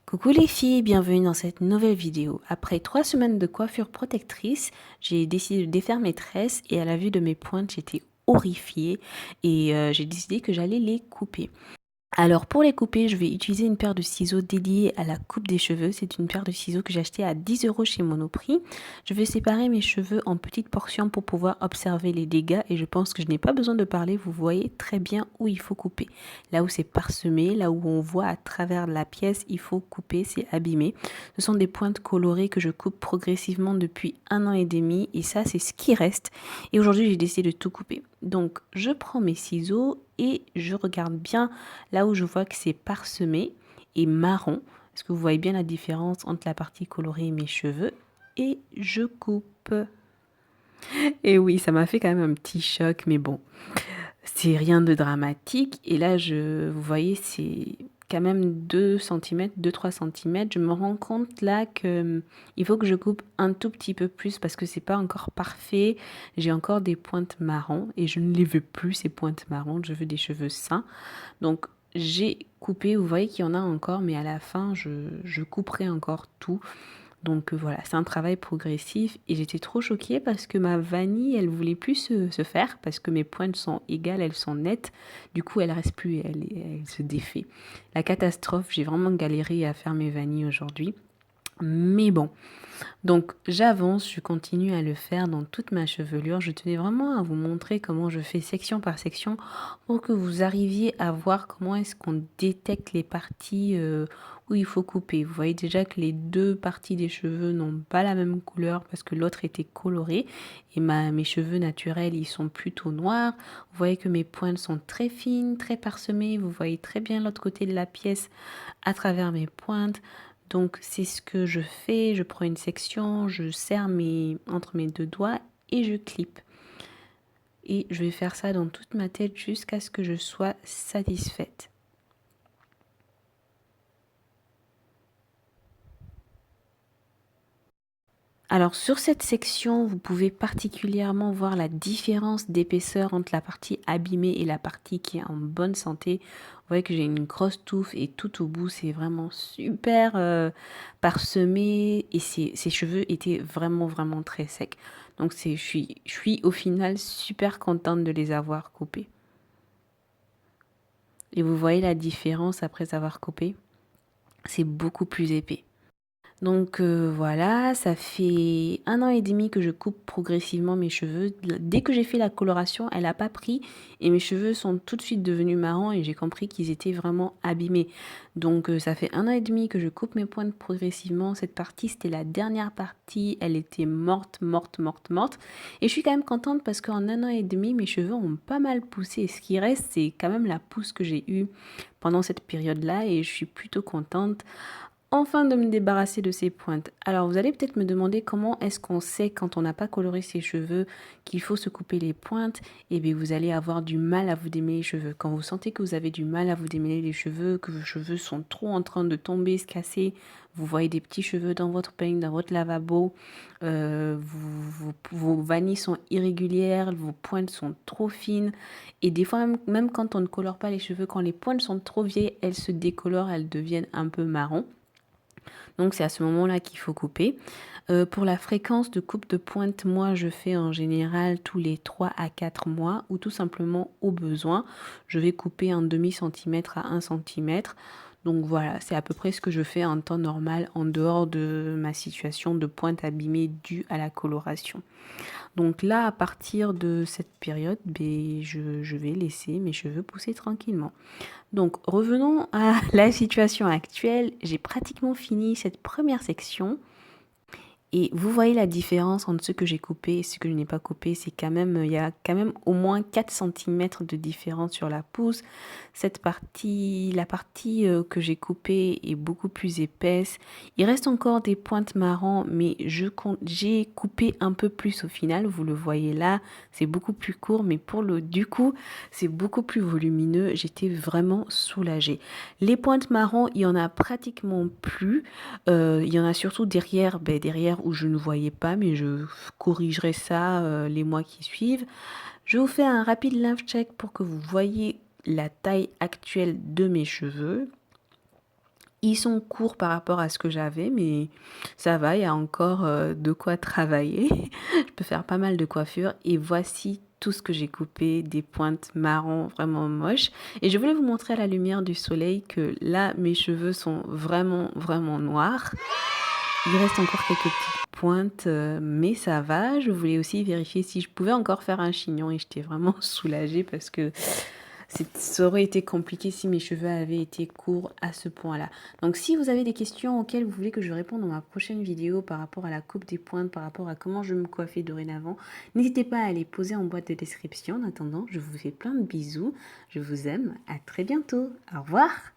Coucou les filles, bienvenue dans cette nouvelle vidéo. Après 3 semaines de coiffure protectrice, j'ai décidé de défaire mes tresses et à la vue de mes pointes, j'étais horrifiée et j'ai décidé que j'allais les couper. Alors pour les couper, je vais utiliser une paire de ciseaux dédiés à la coupe des cheveux. C'est une paire de ciseaux que j'ai acheté à 10 euros chez Monoprix. Je vais séparer mes cheveux en petites portions pour pouvoir observer les dégâts et je pense que je n'ai pas besoin de parler. Vous voyez très bien où il faut couper. Là où c'est parsemé, là où on voit à travers la pièce, il faut couper, c'est abîmé. Ce sont des pointes colorées que je coupe progressivement depuis 1 an et demi et ça c'est ce qui reste. Et aujourd'hui j'ai décidé de tout couper. Donc je prends mes ciseaux et je regarde bien là où je vois que c'est parsemé et marron. Est-ce que vous voyez bien la différence entre la partie colorée et mes cheveux? Et je coupe. Et oui, ça m'a fait quand même un petit choc, mais bon, c'est rien de dramatique. Et là, vous voyez, c'est quand même 2 cm, 2-3 cm. Je me rends compte là que il faut que je coupe un tout petit peu plus parce que c'est pas encore parfait. J'ai encore des pointes marron et je ne les veux plus, ces pointes marron. Je veux des cheveux sains. Donc, j'ai coupé, vous voyez qu'il y en a encore, mais à la fin, je couperai encore tout. Donc voilà, c'est un travail progressif et j'étais trop choquée parce que ma vanille, elle voulait plus se faire parce que mes pointes sont égales, elles sont nettes. Du coup, elle reste plus, elle se défait. La catastrophe, j'ai vraiment galéré à faire mes vanilles aujourd'hui. Mais bon, donc j'avance, je continue à le faire dans toute ma chevelure. Je tenais vraiment à vous montrer comment je fais section par section pour que vous arriviez à voir comment est-ce qu'on détecte les parties où il faut couper. Vous voyez déjà que les deux parties des cheveux n'ont pas la même couleur parce que l'autre était coloré et mes cheveux naturels ils sont plutôt noirs. Vous voyez que mes pointes sont très fines, très parsemées. Vous voyez très bien l'autre côté de la pièce à travers mes pointes. Donc c'est ce que je fais, je prends une section, je serre entre mes deux doigts et je clip. Et je vais faire ça dans toute ma tête jusqu'à ce que je sois satisfaite. Alors sur cette section, vous pouvez particulièrement voir la différence d'épaisseur entre la partie abîmée et la partie qui est en bonne santé. Vous voyez que j'ai une grosse touffe et tout au bout, c'est vraiment super parsemé et ces cheveux étaient vraiment très secs. Donc je suis au final super contente de les avoir coupés. Et vous voyez la différence après avoir coupé? C'est beaucoup plus épais. Donc voilà, ça fait 1 an et demi que je coupe progressivement mes cheveux. Dès que j'ai fait la coloration, elle n'a pas pris et mes cheveux sont tout de suite devenus marrons et j'ai compris qu'ils étaient vraiment abîmés. Donc ça fait 1 an et demi que je coupe mes pointes progressivement. Cette partie, c'était la dernière partie. Elle était morte. Et je suis quand même contente parce qu'en 1 an et demi, mes cheveux ont pas mal poussé. Et ce qui reste, c'est quand même la pousse que j'ai eue pendant cette période-là et je suis plutôt contente enfin de me débarrasser de ces pointes. Alors vous allez peut-être me demander comment est-ce qu'on sait quand on n'a pas coloré ses cheveux qu'il faut se couper les pointes. Eh bien vous allez avoir du mal à vous démêler les cheveux. Quand vous sentez que vous avez du mal à vous démêler les cheveux, que vos cheveux sont trop en train de tomber, se casser, vous voyez des petits cheveux dans votre peigne, dans votre lavabo, vos vanilles sont irrégulières, vos pointes sont trop fines. Et des fois, même quand on ne colore pas les cheveux, quand les pointes sont trop vieilles, elles se décolorent, elles deviennent un peu marron. Donc c'est à ce moment-là qu'il faut couper. Pour la fréquence de coupe de pointe, moi je fais en général tous les 3 à 4 mois ou tout simplement au besoin. Je vais couper un demi-centimètre à 1 centimètre. Donc voilà, c'est à peu près ce que je fais en temps normal en dehors de ma situation de pointe abîmée due à la coloration. Donc là, à partir de cette période, ben, je vais laisser mes cheveux pousser tranquillement. Donc revenons à la situation actuelle. J'ai pratiquement fini cette première section. Et vous voyez la différence entre ce que j'ai coupé et ce que je n'ai pas coupé, c'est quand même, il y a quand même au moins 4 cm de différence sur la pousse. Cette partie, la partie que j'ai coupée est beaucoup plus épaisse. Il reste encore des pointes marron, mais j'ai coupé un peu plus au final. Vous le voyez là, c'est beaucoup plus court, mais du coup, c'est beaucoup plus volumineux. J'étais vraiment soulagée. Les pointes marron, il y en a pratiquement plus. Il y en a surtout derrière, derrière où je ne voyais pas, mais je corrigerai ça les mois qui suivent. Je vous fais un rapide love check pour que vous voyez la taille actuelle de mes cheveux. Ils sont courts par rapport à ce que j'avais, mais ça va, il y a encore de quoi travailler. Je peux faire pas mal de coiffures et voici tout ce que j'ai coupé, des pointes marron vraiment moches. Et je voulais vous montrer à la lumière du soleil que là, mes cheveux sont vraiment, vraiment noirs. Il reste encore quelques petites pointes, mais ça va. Je voulais aussi vérifier si je pouvais encore faire un chignon et j'étais vraiment soulagée parce que ça aurait été compliqué si mes cheveux avaient été courts à ce point-là. Donc si vous avez des questions auxquelles vous voulez que je réponde dans ma prochaine vidéo par rapport à la coupe des pointes, par rapport à comment je me coiffais dorénavant, n'hésitez pas à les poser en boîte de description. En attendant, je vous fais plein de bisous. Je vous aime. À très bientôt. Au revoir.